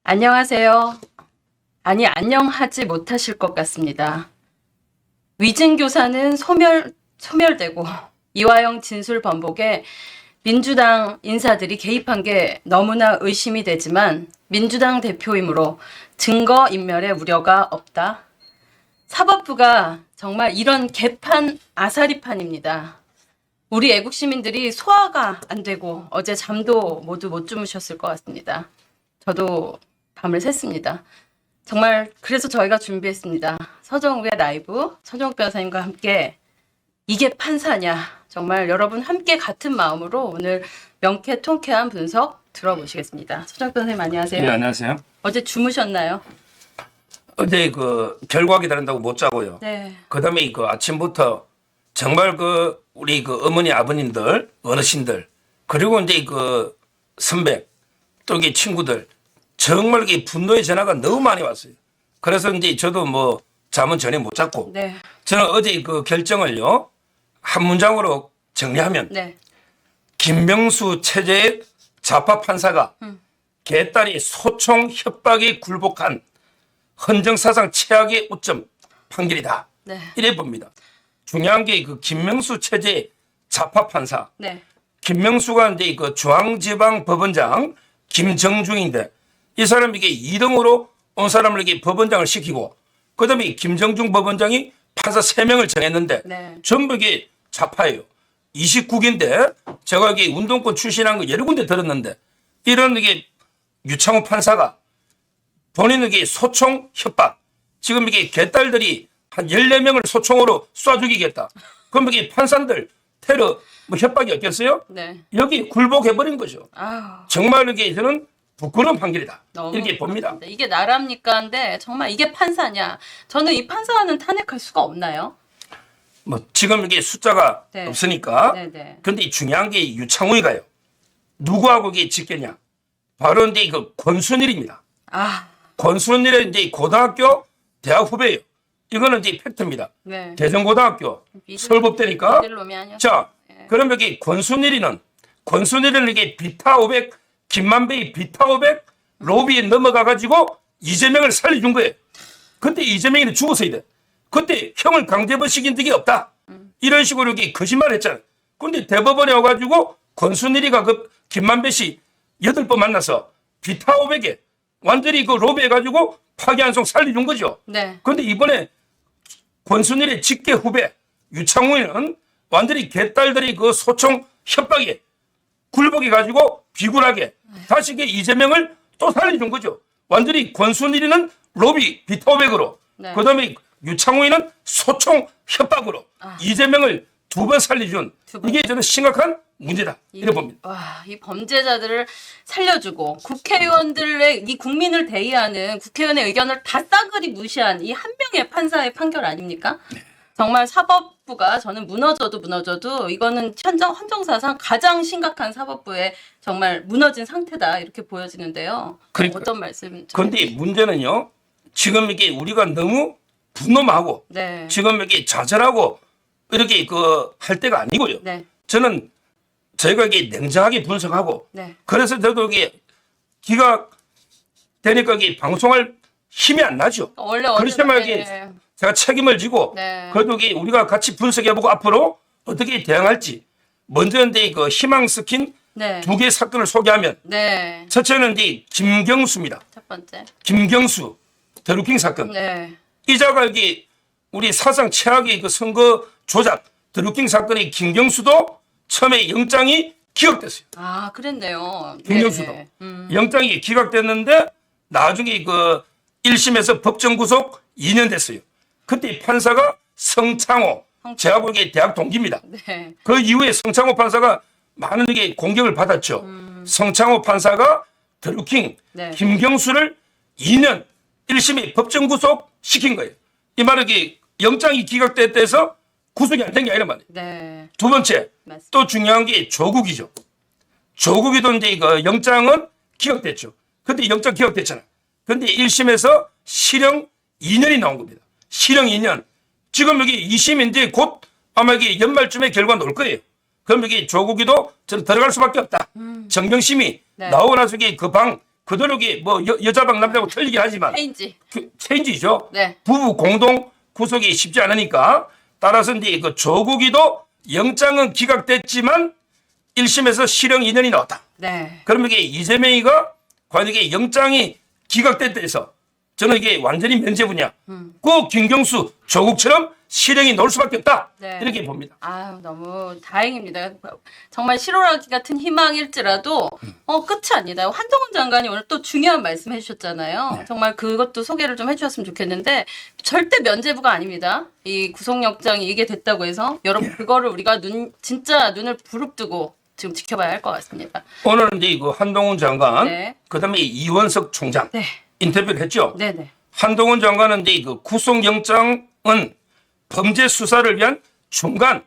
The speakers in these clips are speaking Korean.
안녕하세요. 아니, 안녕하지 못하실 것 같습니다. 위증교사는 소멸되고 이화영 진술 번복에 민주당 인사들이 개입한 게 너무나 의심이 되지만 민주당 대표이므로 증거인멸의 우려가 없다. 사법부가 정말 이런 개판 아사리판입니다. 우리 애국시민들이 소화가 안 되고 어제 잠도 모두 못 주무셨을 것 같습니다. 저도 밤을 샜습니다. 정말 그래서 저희가 준비했습니다. 서정욱의 라이브, 서정욱 변호사님과 함께 이게 판사냐, 정말 여러분 함께 같은 마음으로 오늘 명쾌 통쾌한 분석 들어보시겠습니다. 서정욱 변호사님 안녕하세요. 네, 안녕하세요. 어제 주무셨나요? 어제 결과 기다린다고 못 자고요. 네. 그다음에 아침부터 정말 우리 어머니 아버님들, 어르신들, 그리고 이제 선배, 또 이게 친구들, 정말 이게 분노의 전화가 너무 많이 왔어요. 그래서 이제 저도 잠은 전혀 못 잤고, 네. 저는 어제 결정을요, 한 문장으로 정리하면, 네. 김명수 체제의 좌파 판사가 개딸이 소총 협박에 굴복한 헌정사상 최악의 오점 판결이다. 네. 이래 봅니다. 중요한 게 김명수 체제의 좌파 판사. 네. 김명수가 이제 중앙지방법원장 김정중인데 이 사람이 2등으로 온 사람을 법원장을 시키고 그다음에 김정중 법원장이 판사 3명을 정했는데 네. 전부 이게 좌파예요. 29기인데 제가 이게 운동권 출신한 거 여러 군데 들었는데 이런 유창호 판사가 본인은 소총 협박 지금 개딸들이 한 14명을 소총으로 쏴 죽이겠다. 그럼 판사들 테러 협박이 없겠어요? 네. 여기 굴복해버린 거죠. 아우. 정말 저는 부끄러운 판결이다. 너무 이렇게 봅니다. 그렇습니다. 이게 나라입니까인데 정말 이게 판사냐? 저는 이 판사는 탄핵할 수가 없나요? 지금 숫자가 네. 없으니까. 네네. 그런데 중요한 게 유창훈이가요. 누구하고 짓겠냐? 바로 이제 권순일입니다. 아. 권순일은 이제 고등학교 대학 후배예요. 이거는 이제 팩트입니다. 네. 대전고등학교 서울법대니까. 미들놈이 아니었어요. 자, 네. 그럼 권순일은 비타 500 김만배의 비타 500 로비에 넘어가가지고 이재명을 살려준 거예요. 그때 이재명이 죽었어야 돼. 그때 형을 강제벌시킨 적이 없다. 이런 식으로 거짓말 했잖아요. 근데 대법원에 와가지고 권순일이가 김만배 씨 8번 만나서 비타 500에 완전히 로비 해가지고 파기환송 살려준 거죠. 네. 그런데 이번에 권순일의 직계 후배 유창훈은 완전히 개딸들이 소총 협박에 굴복해가지고 비굴하게 다시 이재명을 또 살려준 거죠. 완전히 권순일이는 로비 비타500으로 네. 그다음에 유창훈이는 소총 협박으로 이재명을 2번 살려준 두 번. 이게 저는 심각한 문제다. 이래 봅니다. 와, 이 범죄자들을 살려주고 국회의원들의 이 국민을 대의하는 국회의원의 의견을 다 싸그리 무시한 이 한 명의 판사의 판결 아닙니까? 정말 사법부가 저는 무너져도 이거는 현장 헌정사상 가장 심각한 사법부의 정말 무너진 상태다 이렇게 보여지는데요. 그러니까. 어떤 말씀? 그런데 문제는요. 지금 우리가 너무 분노하고 네. 지금 좌절하고 이렇게 할 때가 아니고요. 네. 저는 저희가 냉정하게 분석하고 네. 그래서 저도 기가 되니까 방송할 힘이 안 나죠. 원래 그렇지만 네. 제가 책임을 지고 네. 그래도 우리가 같이 분석해보고 앞으로 어떻게 대응할지 먼저 이제 희망 스킨 네. 2개 사건을 소개하면 네. 첫째는 이제 김경수입니다. 첫 번째. 김경수 드루킹 사건. 네. 이자가 우리 사상 최악의 선거 조작 드루킹 사건의 김경수도 처음에 영장이 기각됐어요. 아, 그랬네요. 김경수도. 네. 영장이 기각됐는데 나중에 1심에서 법정 구속 2년 됐어요. 그때 판사가 성창호, 제가 보기에 대학 동기입니다. 네. 그 이후에 성창호 판사가 많은 공격을 받았죠. 성창호 판사가 드루킹, 네. 김경수를 2년 1심에 법정 구속 시킨 거예요. 이 말은 영장이 기각됐대서 구속이 안 된 게 아니란 말이에요. 네. 두 번째, 맞습니다. 또 중요한 게 조국이죠. 조국이도 이제 영장은 기각됐죠. 근데 영장 기각됐잖아. 근데 1심에서 실형 2년이 나온 겁니다. 실형 2년. 지금 여기 2심인데 곧 아마 연말쯤에 결과 나올 거예요. 그럼 조국이도 저는 들어갈 수밖에 없다. 정경심이 네. 나오고 나서 그 방 그대로 이게 뭐 여자방 남자방 틀리긴 하지만 페인지. 체인지죠. 네. 부부 공동 구속이 쉽지 않으니까 따라서 이제 그 조국이도 영장은 기각됐지만 1심에서 실형 2년이 나왔다. 네. 그러면 이게 이재명이가 과연 이게 영장이 기각됐다 해서 저는 이게 완전히 면죄부냐. 꼭 김경수 조국처럼 실형이 나올 수밖에 없다. 네. 이렇게 봅니다. 아유, 너무 다행입니다. 정말 실오라기 같은 희망일지라도 끝이 아니다. 한동훈 장관이 오늘 또 중요한 말씀 해주셨잖아요. 정말 그것도 소개를 좀 해주셨으면 좋겠는데 절대 면죄부가 아닙니다. 이 구속영장이 이게 됐다고 해서 여러분 그거를 우리가 진짜 눈을 부릅뜨고 지금 지켜봐야 할 것 같습니다. 오늘은 이제 이거 한동훈 장관, 네. 그다음에 이원석 총장 네. 인터뷰를 했죠. 네네. 한동훈 장관은 이제 그 구속영장은 범죄 수사를 위한 중간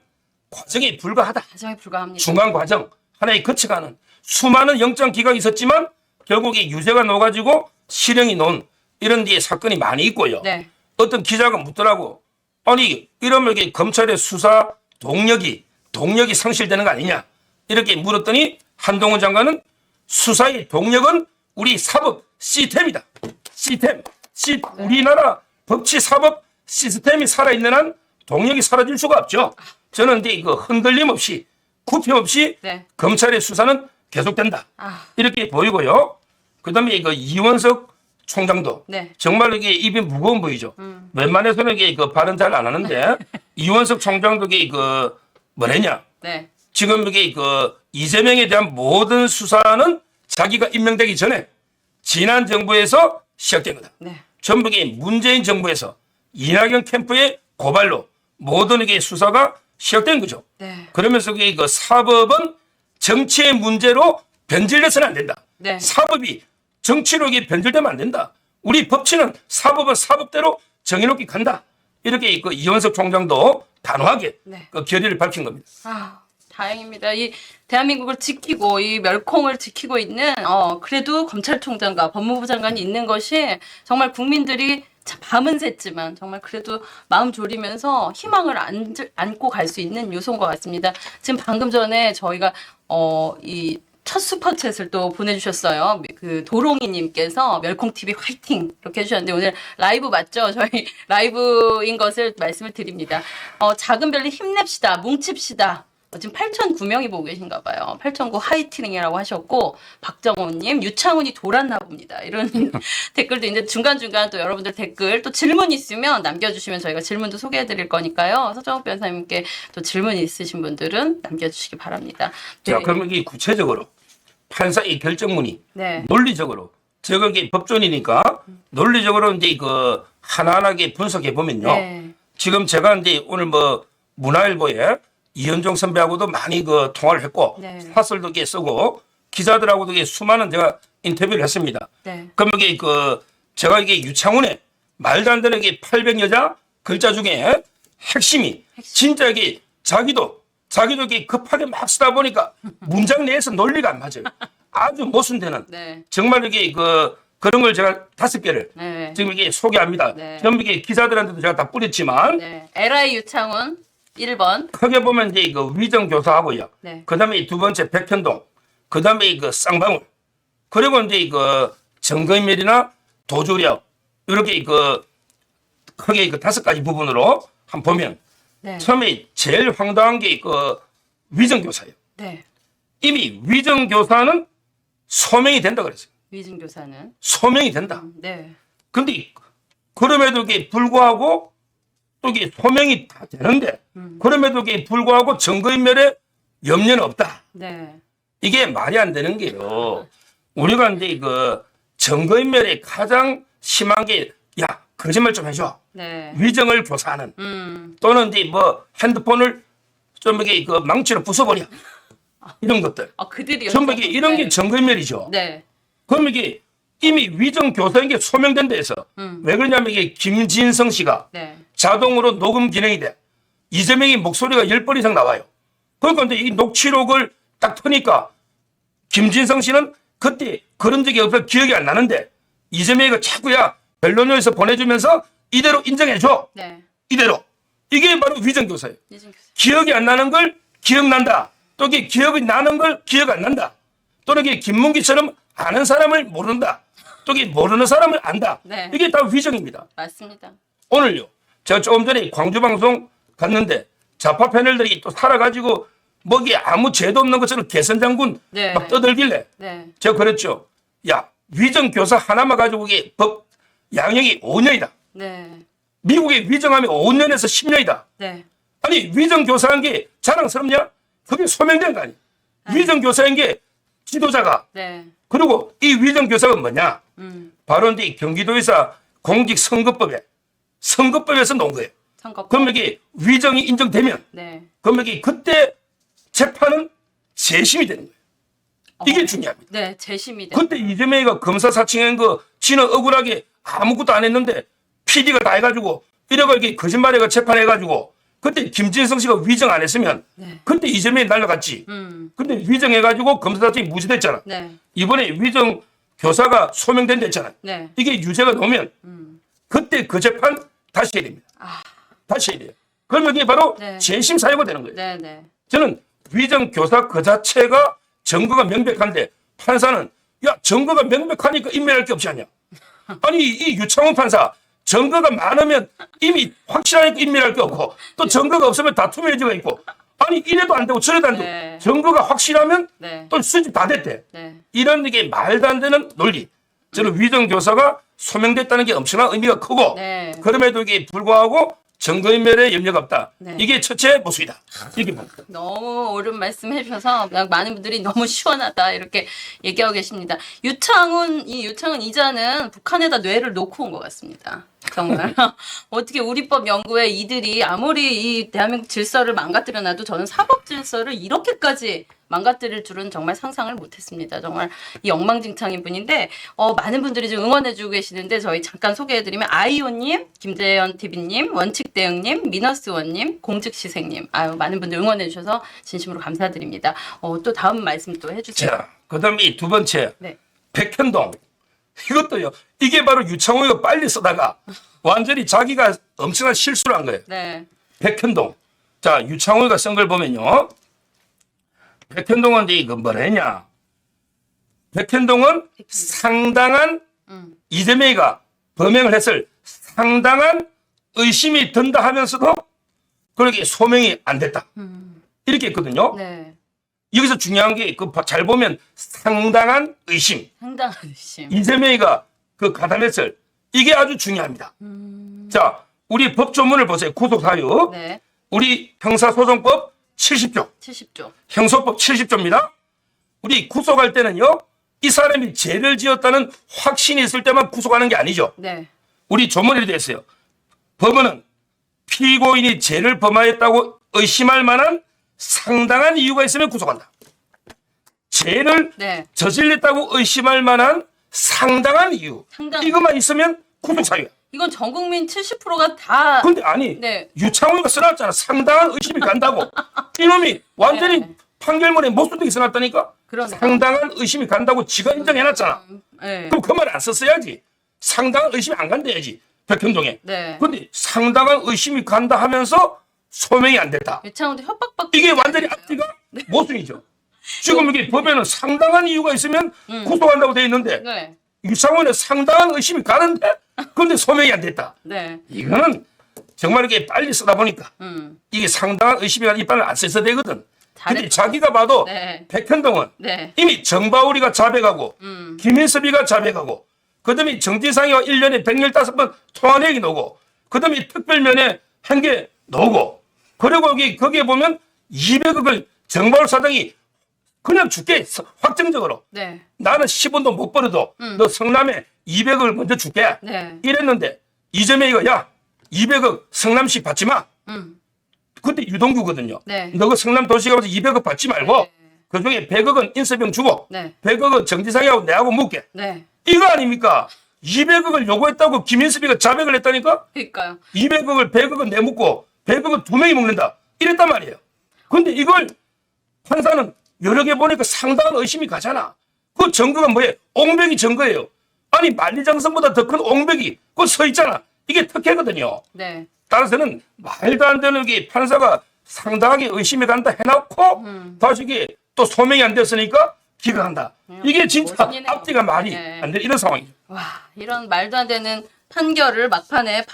과정에 불과하다. 과정에 불과합니다. 중간 과정 하나에 거쳐가는 수많은 영장 기각이 있었지만 결국에 유죄가 나와가지고 실형이 나온 이런 뒤에 사건이 많이 있고요. 네. 어떤 기자가 묻더라고. 아니 이러면 이게 검찰의 수사 동력이 상실되는 거 아니냐 이렇게 물었더니 한동훈 장관은 수사의 동력은 우리 사법 시스템이다. 우리나라 법치 사법 시스템이 살아있는 한 동력이 사라질 수가 없죠. 저는 이제 이거 흔들림 없이 구표 없이 네. 검찰의 수사는 계속된다. 아. 이렇게 보이고요. 그다음에 이거 이원석 총장도 네. 정말 이게 입이 무거운 보이죠. 웬만해서는 이게 그 발언 잘 안 하는데 이원석 총장도 이게 그 뭐랬냐? 네. 지금 이게 그 이재명에 대한 모든 수사는 자기가 임명되기 전에 지난 정부에서 시작된 거다. 네. 전부 이게 문재인 정부에서 이낙연 캠프의 고발로 모든 이게 수사가 시작된 거죠. 네. 그러면서 이게 그 사법은 정치의 문제로 변질돼서는 안 된다. 네. 사법이 정치로 이게 변질되면 안 된다. 우리 법치는 사법은 사법대로 정해놓기 간다. 이렇게 그 이원석 총장도 단호하게 네. 그 결의를 밝힌 겁니다. 아, 다행입니다. 이 대한민국을 지키고 이 멸콩을 지키고 있는 그래도 검찰총장과 법무부 장관이 있는 것이 정말 국민들이 참 밤은 샜지만 정말 그래도 마음 졸이면서 희망을 안고 갈 수 있는 요소인 것 같습니다. 지금 방금 전에 저희가 이 첫 슈퍼챗을 또 보내주셨어요. 그 도롱이님께서 멸콩TV 화이팅! 이렇게 해주셨는데 오늘 라이브 맞죠? 저희 라이브인 것을 말씀을 드립니다. 작은 별님 힘냅시다. 뭉칩시다. 지금 8,009명이 보고 계신가 봐요. 8,009 화이팅이라고 하셨고 박정호님 유창훈이 돌았나 봅니다. 이런 댓글도 이제 중간중간 또 여러분들 댓글 또 질문 있으면 남겨주시면 저희가 질문도 소개해드릴 거니까요. 서정욱 변호사님께 또 질문 있으신 분들은 남겨주시기 바랍니다. 네. 자, 그러면 이 구체적으로 판사의 결정문이 네. 논리적으로 저게 법존이니까 논리적으로 이제 그 하나하나게 분석해 보면요. 네. 지금 제가 이제 오늘 뭐 문화일보에 이현종 선배하고도 많이 그 통화를 했고 네. 사설도 이렇게 쓰고 기자들하고도 이게 수많은 제가 인터뷰를 했습니다. 네. 그럼 이게 그 제가 이게 유창훈의 말도 안 되는 게 800여자 글자 중에 핵심이 진짜 이게 자기도 이게 급하게 막 쓰다 보니까 문장 내에서 논리가 안 맞아요. 아주 모순되는 네. 정말 이게 그런 걸 제가 5개를 네. 지금 이게 소개합니다. 네. 전부 이게 기자들한테도 제가 다 뿌렸지만 네. LI 유창훈 1번. 크게 보면 이제 그 위정교사하고요. 네. 그다음에 두 번째 백현동, 그다음에 그 쌍방울, 그리고 이제 그 정거인멸이나 도주력 이렇게 그 크게 그 5가지 부분으로 한번 보면 네. 처음에 제일 황당한 게 그 위정교사예요. 네. 이미 위정교사는 소명이 된다 그랬어요. 위진 교사는. 소명이 된다. 네. 근데 그럼에도 이게 불구하고 또 이게 소명이 다 되는데 그럼에도 이게 불구하고 정거인멸에 염려는 없다. 네. 이게 말이 안 되는 게요. 우리가 이제 그 정거인멸에 가장 심한 게 야 거짓말 좀 해줘. 네. 위정을 교사하는 또는 이제 뭐 핸드폰을 좀 이렇게 그 망치로 부숴버려 이런 것들. 그들이 전부 이게 이런 게 정거인멸이죠. 네. 그럼 이게 이미 위정 교사인 게 소명된 데에서 왜 그러냐면 이게 김진성 씨가 네. 자동으로 녹음 기능이 돼. 이재명이 목소리가 10번 이상 나와요. 그러니까 이제 이 녹취록을 딱 트니까 김진성 씨는 그때 그런 적이 없어 기억이 안 나는데 이재명이가 자꾸야 변론료에서 보내주면서 이대로 인정해줘. 네. 이대로. 이게 바로 위정교사예요. 위진 교사. 기억이 안 나는 걸 기억난다. 또 이게 기억이 나는 걸 기억 안 난다. 또는 이게 김문기처럼 아는 사람을 모른다. 또 이게 모르는 사람을 안다. 네. 이게 다 위정입니다. 맞습니다. 오늘요. 제가 조금 전에 광주 방송 갔는데 좌파 패널들이 또 살아가지고 뭐 이게 아무 죄도 없는 것처럼 개선 장군 네. 막 떠들길래 네. 제가 그랬죠. 야, 위정 교사 하나만 가지고 이게 법 양형이 5년이다. 네. 미국에 위정하면 5년에서 10년이다. 네. 아니 위정 교사한 게 자랑스럽냐? 그게 소명된 거 아니야. 위정 교사인 게 지도자가 네. 그리고 이 위정 교사가 뭐냐? 음. 바로 이 경기도의사 공직선거법에서 놓은 거예요. 선거법. 그럼 이게 위정이 인정되면 네. 그럼 이게 그때 재판은 재심이 되는 거예요. 이게 중요합니다. 네. 재심이 돼. 그때 이재명이가 검사 사칭한 거 지는 억울하게 아무것도 안 했는데 PD가 다 해가지고 이래가 이렇게 거짓말해가 재판해가지고 그때 김진성 씨가 위정 안 했으면 네. 그때 이재명이 날라갔지. 근데 위정해가지고 검사 사칭이 무죄됐잖아. 네. 이번에 위정 교사가 소명된 데 있잖아요. 네. 이게 유죄가 나오면 그때 그 재판 다시 해야 됩니다. 아. 다시 해야 돼요. 그러면 이게 바로 네. 재심 사유가 되는 거예요. 네. 네. 저는 위정 교사 그 자체가 증거가 명백한데 판사는 야 증거가 명백하니까 인멸할 게 없지 않냐. 아니 이 유창훈 판사 증거가 많으면 이미 확실하니까 인멸할 게 없고 또 증거가 없으면 다툼의 여지가 있고 아니 이래도 안 되고 저래도 안 되고 네. 증거가 확실하면 네. 또 수집 다 됐대. 네. 이런 게 말도 안 되는 논리. 저는 위정 교사가 소명됐다는 게 엄청난 의미가 크고 네. 그럼에도 이게 불구하고 증거인멸에 염려가 없다. 네. 이게 첫째 모습이다. 이게 뭡니까? 너무 옳은 말씀 해주셔서 많은 분들이 너무 시원하다 이렇게 얘기하고 계십니다. 유창훈 이자는 북한에다 뇌를 놓고 온 것 같습니다. 정말 어떻게 우리법 연구에 이들이 아무리 이 대한민국 질서를 망가뜨려놔도 저는 사법 질서를 이렇게까지 망가뜨릴 줄은 정말 상상을 못했습니다. 정말 이 엉망진창인 분인데 많은 분들이 지금 응원해주고 계시는데 저희 잠깐 소개해드리면 아이오님, 김재현 TV님, 원칙대응님, 미너스원님, 공즉시생님 아유 많은 분들 응원해주셔서 진심으로 감사드립니다. 또 다음 말씀 또 해주세요. 자, 그다음에 이 두 번째 네. 백현동 이것도요. 이게 바로 유창호가 빨리 쓰다가 완전히 자기가 엄청난 실수를 한 거예요. 네. 백현동. 자, 유창호가 쓴 걸 보면요. 백현동은 이거 뭐라 했냐? 백현동은 상당한 이재명이가 범행을 했을 상당한 의심이 든다 하면서도 그렇게 소명이 안 됐다. 이렇게 했거든요. 네. 여기서 중요한 게 그 잘 보면 상당한 의심. 상당한 의심. 이재명이가 그 가담했을 이게 아주 중요합니다. 자, 우리 법 조문을 보세요. 구속 사유. 네. 우리 형사소송법 70조, 70조. 형소법 70조입니다. 우리 구속할 때는요. 이 사람이 죄를 지었다는 확신이 있을 때만 구속하는 게 아니죠. 네. 우리 조문이 되어 있어요. 법원은 피고인이 죄를 범하였다고 의심할 만한 상당한 이유가 있으면 구속한다. 죄를 네. 저질렀다고 의심할 만한 상당한 이유. 이것만 있으면 구속 사유야. 이건 전 국민 70%가 다 근데 아니 네. 유창훈이가 써놨잖아. 상당한 의심이 간다고. 이놈이 완전히 네. 판결문에 못쓰게 써놨다니까. 그러네요. 상당한 의심이 간다고 지가 인정해놨잖아. 네. 그럼 그 말 안 썼어야지. 상당한 의심이 안 간다야지. 백현동에. 네. 근데 상당한 의심이 간다 하면서 소명이 안 됐다. 유창훈도 협박받고 이게 완전히 앞뒤가 모순이죠. 지금 이게 법에는 상당한 이유가 있으면 구속한다고 돼 있는데 네. 유창훈에 상당한 의심이 가는데 그런데 소명이 안 됐다. 네. 이거는 정말 이게 빨리 쓰다 보니까 이게 상당한 의심이 가는 이빨을 안 써서 되거든. 근데 잘했죠. 자기가 봐도 네. 백현동은 네. 이미 정바울이가 자백하고 김인섭이가 자백하고 그다음에 정진상이와 1년에 115번 통화 내역이 나오고 그다음에 특별면에 한 개 나오고 그리고 여기 거기에 보면 200억을 정바울 사장이 그냥 줄게 확정적으로 네. 나는 10원도 못 벌어도 너 성남에 200억을 먼저 줄게 네. 이랬는데 이재명이가 야 200억 성남시 받지 마 그때 유동규거든요. 네. 너가 성남 도시가 와서 200억 받지 말고 네. 그중에 100억은 인서병 주고 네. 100억은 정지상하고 내하고 묵게 네. 이거 아닙니까? 200억을 요구했다고 김인섭이가 자백을 했다니까? 그러니까요. 200억을 100억은 내묻고 100억은 두 명이 먹는다 이랬단 말이에요. 근데 이걸 판사는 여러 개 보니까 상당한 의심이 가잖아. 그 증거가 뭐예요? 옹벽이 증거예요. 아니 만리장성보다 더 큰 옹벽이 그거 서 있잖아. 이게 특혜거든요. 네. 따라서는 말도 안 되는 게 판사가 상당하게 의심이 간다 해놓고 다시 이게 또 소명이 안 됐으니까 기각한다. 이게 진짜 모순이네요. 앞뒤가 말이 네. 안 돼. 이런 상황이죠. 와, 이런 말도 안 되는 판결을 막판에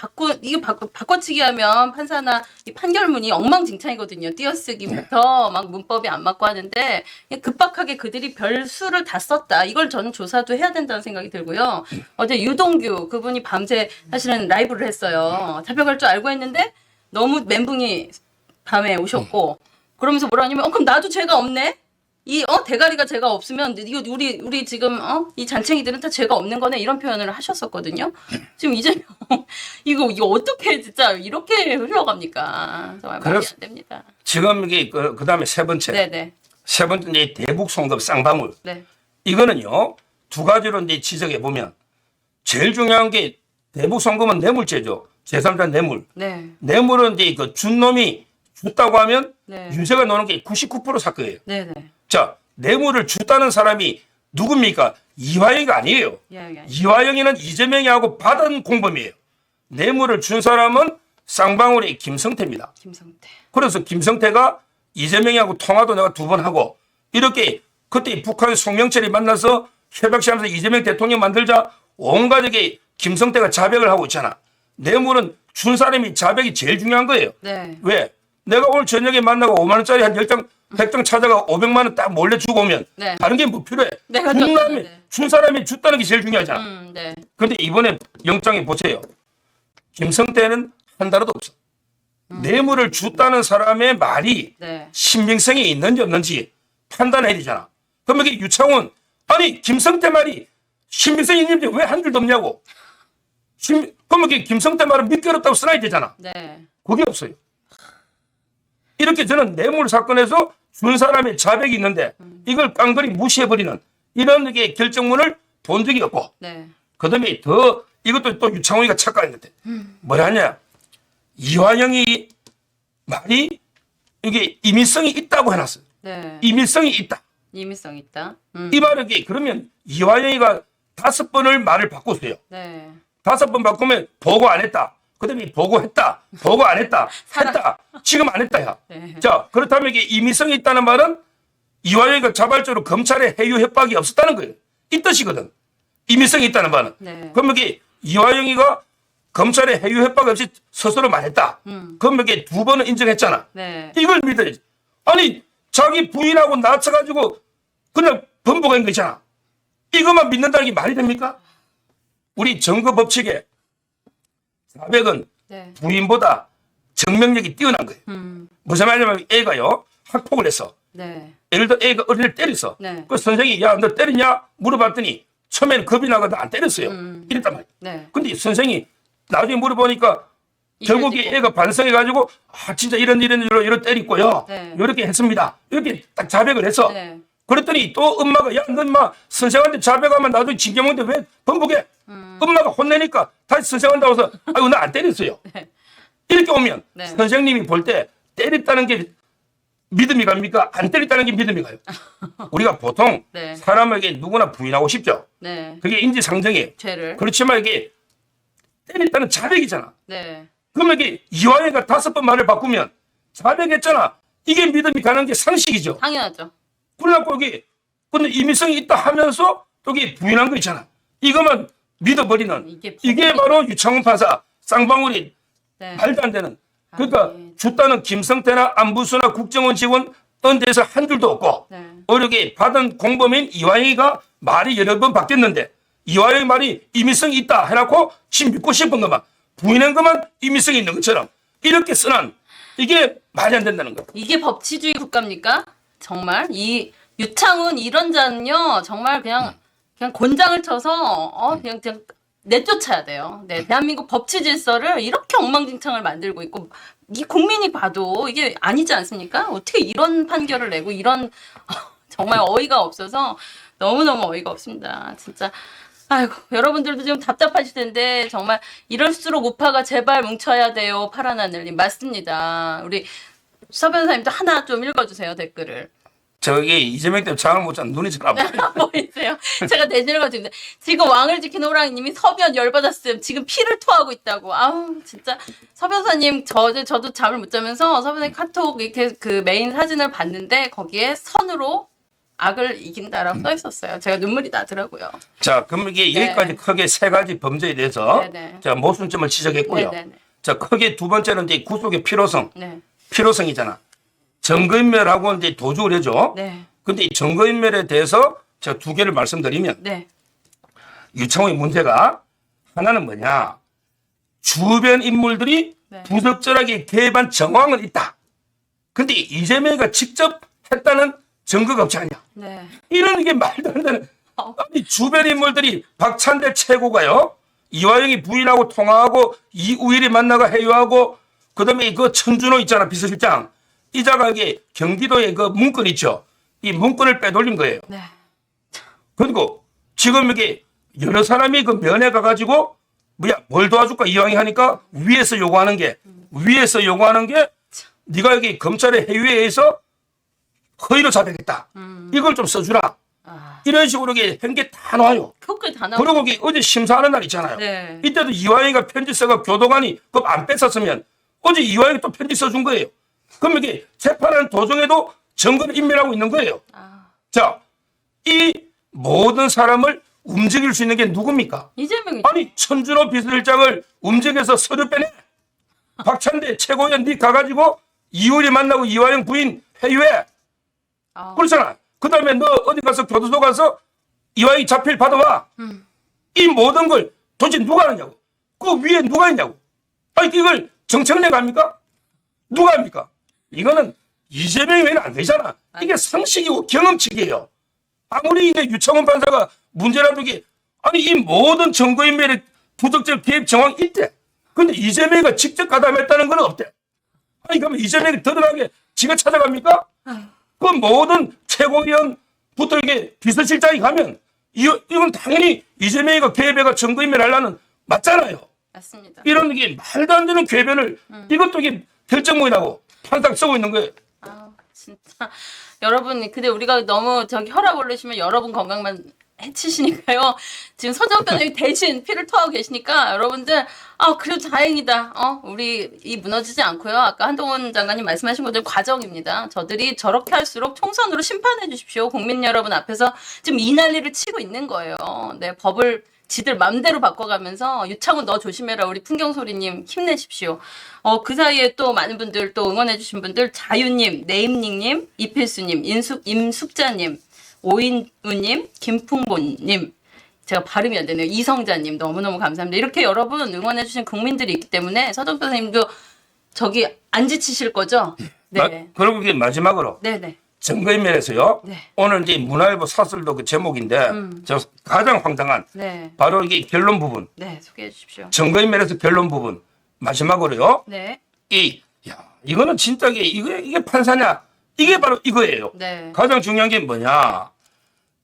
바꿔치기 하면 판사나 이 판결문이 엉망진창이거든요. 띄어쓰기부터 막 문법이 안 맞고 하는데 그냥 급박하게 그들이 별수를 다 썼다. 이걸 저는 조사도 해야 된다는 생각이 들고요. 어제 유동규 그분이 밤새 사실은 라이브를 했어요. 잡혀갈 줄 알고 했는데 너무 멘붕이 밤에 오셨고 그러면서 뭐라 하냐면 그럼 나도 죄가 없네? 이 대가리가 죄가 없으면 이거 우리 지금 이 잔챙이들은 다 죄가 없는 거네 이런 표현을 하셨었거든요. 지금 이재명 이거 어떻게 진짜 이렇게 흘러갑니까? 정말 말이 안 됩니다. 지금 이게 그다음에 세 번째. 네네. 세 번째 이제 대북 송금 쌍방울. 네. 이거는요. 두 가지로 이제 지적해 보면 제일 중요한 게 대북 송금은 뇌물죄죠. 제3자 뇌물. 네. 뇌물은 이제 그 준 놈이 줬다고 하면 네. 유죄가 나오는 게 99% 사건이에요. 네네. 자, 뇌물을 줬다는 사람이 누굽니까? 이화영이가 아니에요. 예. 이화영이는 이재명이하고 받은 공범이에요. 뇌물을 준 사람은 쌍방울의 김성태입니다. 김성태. 그래서 김성태가 이재명이하고 통화도 내가 2번 하고 이렇게 그때 북한 송명철이 만나서 협약시하면서 이재명 대통령 만들자 온 가족이 김성태가 자백을 하고 있잖아. 뇌물은 준 사람이 자백이 제일 중요한 거예요. 네. 왜? 내가 오늘 저녁에 만나고 5만 원짜리 한 10장, 100장 찾아가 500만 원 딱 몰래 주고 오면 네. 다른 게 뭐 필요해? 내가 준 줬다는, 사람이, 네. 준 사람이 줬다는 게 제일 중요하잖아. 네. 근데 이번에 영장에 보세요. 김성태는 한 달도 없어. 뇌물을 줬다는 사람의 말이 네. 신빙성이 있는지 없는지 판단해야 되잖아. 그러면 이게 유창훈, 아니, 김성태 말이 신빙성이 있는지 왜 한 줄도 없냐고. 그러면 이게 김성태 말은 믿기 어렵다고 써놔야 되잖아. 네. 그게 없어요. 이렇게 저는 뇌물 사건에서 준 사람의 자백이 있는데 이걸 깡그리 무시해버리는 이런 게 결정문을 본 적이 없고 네. 그다음에 더 이것도 또 유창훈이가 착각한 것 같아. 뭐라 하냐. 이화영이 말이 이게 임의성이 있다고 해놨어요. 네. 임의성이 있다. 임의성 있다. 이 말은 그러면 이화영이가 5번을 말을 바꿨어요. 네. 5번 바꾸면 보고 안 했다. 그다음에 보고했다. 보고 안 했다. 했다. 지금 안 했다야. 네. 자, 그렇다면 이게 임의성이 있다는 말은 이화영이가 자발적으로 검찰에 해유 협박이 없었다는 거예요. 이 뜻이거든. 임의성이 있다는 말은. 네. 그러면 이게 이화영이가 검찰에 해유 협박 없이 스스로 말했다. 그러면 이게 2번은 인정했잖아. 네. 이걸 믿어야지. 아니, 자기 부인하고 낮춰가지고 그냥 번복한 거잖아. 이것만 믿는다는 게 말이 됩니까? 우리 정거 법칙에 400은 네. 부인보다 증명력이 뛰어난 거예요. 무슨 말이냐면 애가요 학폭을 했어. 네. 예를 들어 애가 어린이를 때렸어. 네. 그 선생이 야 너 때렸냐 물어봤더니 처음에는 겁이 나거든 안 때렸어요. 이랬단 말이야. 네. 근데 선생이 나중에 물어보니까 결국에 이해지고. 애가 반성해가지고 진짜 이런 때렸고요. 네. 이렇게 했습니다. 이렇게 딱 자백을 했어. 네. 그랬더니 또 엄마가 야 너 인마 선생한테 자백하면 나도 징계 먹는데 왜 번복해? 엄마가 혼내니까 다시 선생한테 와서 아이고 나 안 때렸어요. 네. 이렇게 오면 네. 선생님이 볼 때 때렸다는 게 믿음이 갑니까? 안 때렸다는 게 믿음이 가요. 우리가 보통 네. 사람에게 누구나 부인하고 싶죠. 네. 그게 인지상정이에요. 죄를. 그렇지만 이게 때렸다는 자백이잖아. 네. 그러면 이게 이화영이가 5번 말을 바꾸면 자백했잖아. 이게 믿음이 가는 게 상식이죠. 당연하죠. 그래갖고 여기 근데 임의성이 있다 하면서 여기 부인한 거 있잖아. 이것만 믿어버리는 이게 바로 유창훈 판사 쌍방울이 네. 말도 안 되는. 그러니까 네. 줬다는 김성태나 안부수나 국정원 직원 떤 데서 한 줄도 없고 네. 어렵게 받은 공범인 이화영이가 말이 여러 번 바뀌었는데 이화영의 말이 임의성이 있다 해놓고 지금 믿고 싶은 것만 부인한 것만 임의성이 있는 것처럼 이렇게 쓰는 이게 말이 안 된다는 거예요. 이게 법치주의 국가입니까? 정말 이 유창훈 이런 자는요 정말 그냥 곤장을 쳐서 그냥 내쫓아야 돼요. 네, 대한민국 법치 질서를 이렇게 엉망진창을 만들고 있고 이 국민이 봐도 이게 아니지 않습니까? 어떻게 이런 판결을 내고 이런 정말 어이가 없어서 너무너무 어이가 없습니다. 진짜 아이고 여러분들도 좀 답답하실 텐데 정말 이럴수록 우파가 제발 뭉쳐야 돼요. 파란 하늘님 맞습니다. 우리 서 변호사님도 하나 좀 읽어주세요 댓글을. 저기 이재명 때문에 잠을 못 잤는 눈이 잘 안 보여요. 보이세요? 제가 대신 읽어드립니다. 지금 왕을 지킨 호랑이님이 서변 열받았음. 지금 피를 토하고 있다고. 아우 진짜 서 변호사님 저도 잠을 못 자면서 서 변호사님 카톡 이렇게 그 메인 사진을 봤는데 거기에 선으로 악을 이긴다라고 써 있었어요. 제가 눈물이 나더라고요. 자, 그럼 이게 네. 여기까지 크게 세 가지 범죄에 대해서 네네. 자, 모순점을 지적했고요. 네네네. 자, 크게 두 번째는 이제 구속의 필요성. 네. 필요성이잖아. 증거인멸하고 이제 도주를 해줘. 네. 근데 이 증거인멸에 대해서 제가 두 개를 말씀드리면 네. 유창호의 문제가 하나는 뭐냐. 주변 인물들이 네. 부적절하게 개입한 정황은 있다. 근데 이재명이가 직접 했다는 증거가 없지 않냐. 네. 이런 게 말도 안 되는. 아니, 주변 인물들이 박찬대 최고가요. 이화영이 부인하고 통화하고 이우일이 만나가 회유하고 그다음에 그 천준호 있잖아 비서실장. 이자가 이게 경기도에 그 문건 있죠. 이 문건을 빼돌린 거예요. 네. 그리고 지금 이게 여러 사람이 그 면회 가가지고 뭐야 뭘 도와줄까 이왕이 하니까 위에서 요구하는 게 네가 여기 검찰의 회유에 의해서 허위로 자백했다. 이걸 좀 써주라. 아, 이런 식으로 이게 한 게 다 나와요. 그것까지 다 나오고. 그리고 이게 어제 심사하는 날 있잖아요. 네. 이때도 이화영이가 편지 써가 교도관이 그거 안 뺐었으면 어제 이화영이 또 편지 써준 거예요. 그럼 이게 재판하는 도중에도 증거를 인멸하고 있는 거예요. 아, 자, 이 모든 사람을 움직일 수 있는 게 누굽니까? 이재명이. 아니 천준호 비서실장을 움직여서 서류 빼내. 박찬대 최고위원 니 가가지고 이효리 만나고 이화영 부인 회유해. 아, 그렇잖아. 그 다음에 너 어디 가서 교도소 가서 이화영이 자필 받아와. 이 모든 걸 도대체 누가 하느냐고. 그 위에 누가 있냐고. 아니 이걸 정청래가 합니까? 누가 합니까? 이거는 이재명이 외에는 안 되잖아. 이게 상식이고 경험칙이에요. 아무리 이제 유창훈 판사가 문제라도 이게 아니 이 모든 증거인멸의 부적절 개입 정황이 있대. 근데 이재명이가 직접 가담했다는 건 없대. 아니 그러면 이재명이 드러나게 지가 찾아갑니까? 그 모든 최고위원부터 이게 비서실장이 가면 이건 당연히 이재명이가 개입해가 증거인멸하려는 맞잖아요. 맞습니다. 이런 게 말도 안 되는 궤변을 이것도 이게 결정문이라고 판상 쓰고 있는 거예요. 아, 진짜. 여러분, 근데 우리가 너무 저기 혈압 오르시면 여러분 건강만 해치시니까요. 지금 서정 변호사님 대신 피를 토하고 계시니까 여러분들, 아, 그래도 다행이다. 우리 이 무너지지 않고요. 아까 한동훈 장관님 말씀하신 것처럼 과정입니다. 저들이 저렇게 할수록 총선으로 심판해 주십시오. 국민 여러분 앞에서 지금 이 난리를 치고 있는 거예요. 네, 법을 지들 맘대로 바꿔가면서 유창훈 너 조심해라 우리 풍경소리님 힘내십시오. 그 사이에 또 많은 분들 또 응원해주신 분들 자유님, 네임닝님, 이필수님, 임숙자님, 오인우님, 김풍보님 제가 발음이 안 되네요. 이성자님 너무너무 감사합니다. 이렇게 여러분 응원해주신 국민들이 있기 때문에 서정 선생님도 저기 안 지치실 거죠? 네. 그리고 이게 마지막으로 네네. 증거인멸에서요. 네. 오늘 이제 문화일보 사설도 그 제목인데 저 가장 황당한 네. 바로 이게 결론 부분. 네. 소개해 주십시오. 증거인멸에서 결론 부분 마지막으로요. 네. 이거는 진짜 이게 판사냐? 이게 바로 이거예요. 네. 가장 중요한 게 뭐냐?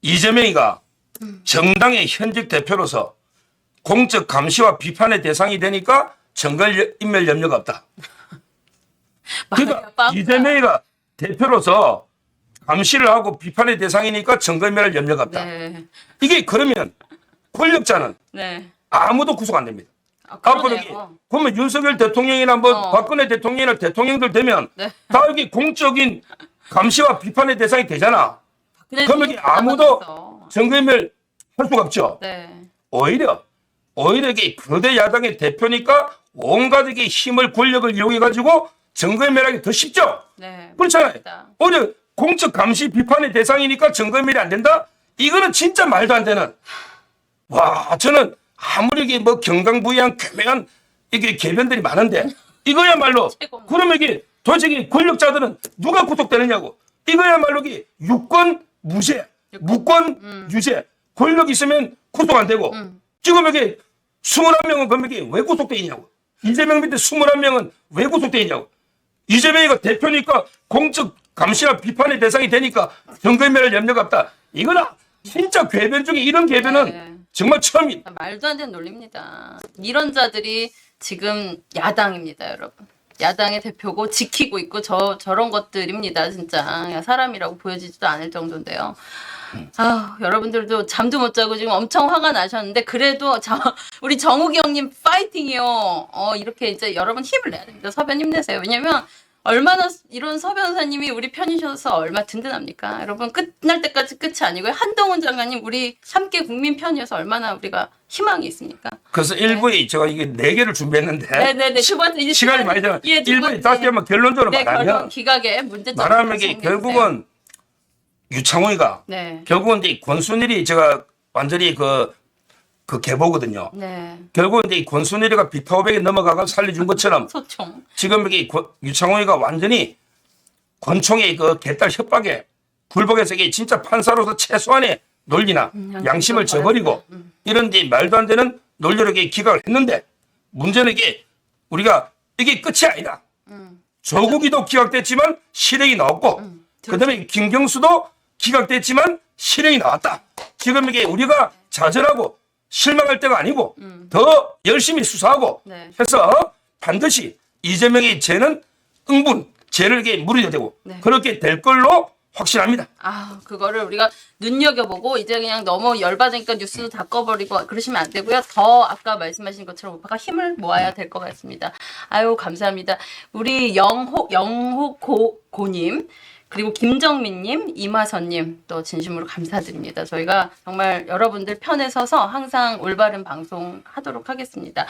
이재명이가 정당의 현직 대표로서 공적 감시와 비판의 대상이 되니까 증거인멸 염려가 없다. 그러니까 이재명이가 대표로서 감시를 하고 비판의 대상이니까 증거인멸할 염려가 없다. 네. 이게 그러면 권력자는 네. 아무도 구속 안 됩니다. 아, 앞으로 이게 그러네요. 그러면 윤석열 대통령이나 뭐 박근혜 대통령이나 대통령들 되면 네. 다 여기 공적인 감시와 비판의 대상이 되잖아. 근데 그럼 여기 아무도 증거인멸 할 수가 없죠. 네. 오히려 이게 거대 야당의 대표니까 온갖 이게 힘을 권력을 이용해 가지고 증거인멸하기 더 쉽죠. 네. 그렇잖아요. 맞습니다. 오히려 공적 감시 비판의 대상이니까 증거인멸이 안 된다? 이거는 진짜 말도 안 되는. 와, 저는 아무리 이게 뭐 경강부양 교묘한 이게 개변들이 많은데 이거야말로 최고입니다. 그러면 이게 도대체 이게 권력자들은 누가 구속되느냐고. 이거야말로 이게 유권 무죄, 무권 유죄. 권력 있으면 구속 안 되고 지금 여기 21명은 그럼 이게 왜 구속돼 있냐고. 이재명 밑에 21명은 왜 구속돼 있냐고. 이재명이가 대표니까 공적 감시나 비판의 대상이 되니까 증거인멸할 염려가 없다. 이거나 진짜 궤변 중에 이런 궤변은 네. 정말 처음이다. 말도 안 되는 논리입니다. 이런 자들이 지금 야당입니다, 여러분. 야당의 대표고 지키고 있고 저런 것들입니다, 진짜. 야, 사람이라고 보여지지도 않을 정도인데요. 여러분들도 잠도 못 자고 지금 엄청 화가 나셨는데 그래도 우리 정욱이 형님 파이팅이요. 이렇게 이제 여러분 힘을 내야 됩니다. 서변 힘내세요. 왜냐면 얼마나 이런 서 변호사님이 우리 편이셔서 얼마 든든합니까? 여러분 끝날 때까지 끝이 아니고요. 한동훈 장관님 우리 함께 국민 편이어서 얼마나 우리가 희망이 있습니까? 그래서 1부에 제가 이게 4개를 준비했는데 네네네. 두 번째 이제 시간이 많이 되면 예, 두 1부에 번째. 다시 한번 결론적으로 네, 결론 말하면 기각의 문제점. 말하면 이게 결국은 유창호이가 네. 결국은 이제 권순일이 제가 완전히 그 계보거든요. 네. 결국은 이제 권순일이가 비타500에 넘어가가 살려준 것처럼 소총. 지금 이게 유창호이가 완전히 권총의 그 개딸 협박에 굴복해서 이게 진짜 판사로서 최소한의 논리나 양심을 저버리고 이런 데 말도 안 되는 논리로 이게 기각을 했는데 문제는 이게 우리가 이게 끝이 아니다. 조국이도 기각됐지만 실형이 나왔고 그다음에 김경수도 기각됐지만 실형이 나왔다. 지금 이게 우리가 좌절하고 실망할 때가 아니고 더 열심히 수사하고 네. 해서 반드시 이재명의 죄는 응분, 죄를 이게 물어야 되고 네. 그렇게 될 걸로 확신합니다. 아, 그거를 우리가 눈여겨보고 이제 그냥 너무 열받으니까 뉴스도 다 꺼버리고 그러시면 안 되고요. 더 아까 말씀하신 것처럼 오빠가 힘을 모아야 될 것 같습니다. 아유, 감사합니다. 우리 영호고님 그리고 김정민님, 이마선님 또 진심으로 감사드립니다. 저희가 정말 여러분들 편에 서서 항상 올바른 방송 하도록 하겠습니다.